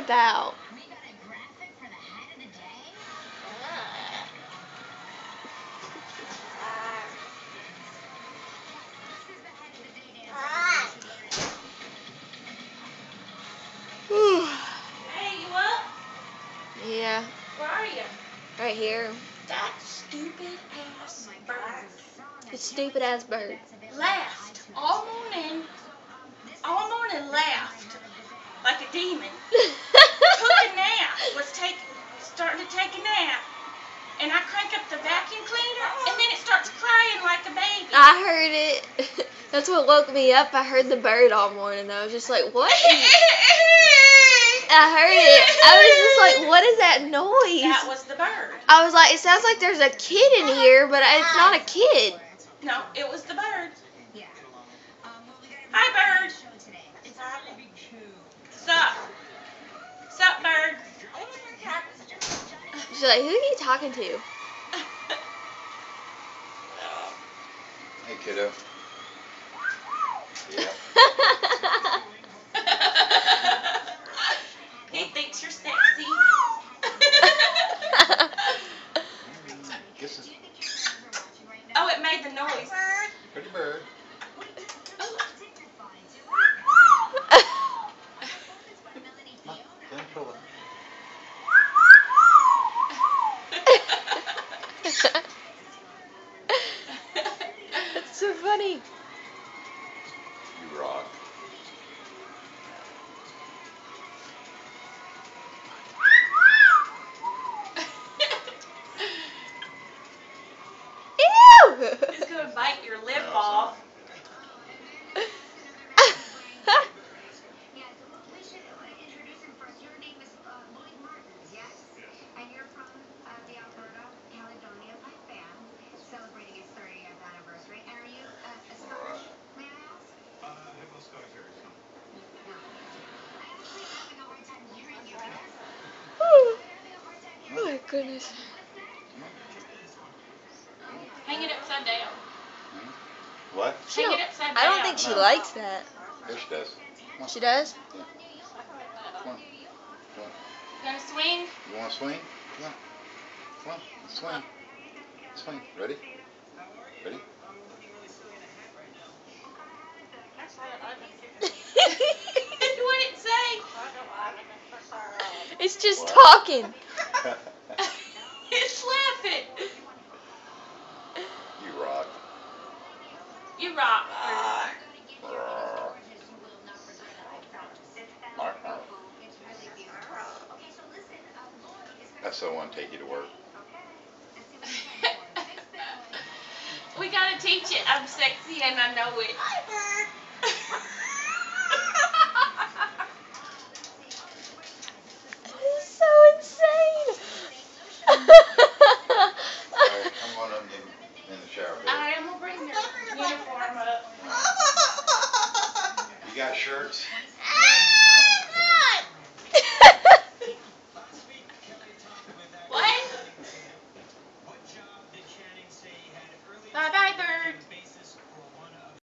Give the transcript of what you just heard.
about? Hey, you up? Yeah. Where are you? Right here. That stupid ass bird. This stupid ass bird. Laughed all morning laughed like a demon. Took a nap, starting to take a nap, and I crank up the vacuum cleaner, and then it starts crying like a baby. I heard it. That's what woke me up. I heard the bird all morning. I was just like, what? I heard it. I was just like, what is that noise? That was the bird. I was like, it sounds like there's a kid in here, but it's not a kid. No, it was the bird. Hi, bird. Sup? Sup, bird? She's like, who are you talking to? Hey, kiddo. Yeah. He thinks you're sexy. Kisses. Oh, it made the noise. Pretty bird. Control it. That's so funny. You rock. Ew! It's gonna bite your lip off. Oh my goodness. Hang it upside down. What? Hang it upside down. I don't think she likes that. Yes, she does. Come on. She does? Come on. Come on. You gonna swing? You want to swing? Come on. Come on. Let's swing. Swing. Ready? Ready? What did it say? It's just What? talking. It's laughing. You rock. You rock. That's so I want to take you to work. We gotta teach it I'm sexy and I know it. This is so insane. Alright, I'm going up in the shower, baby. I am gonna bring your uniform up. You got shirts? Ah!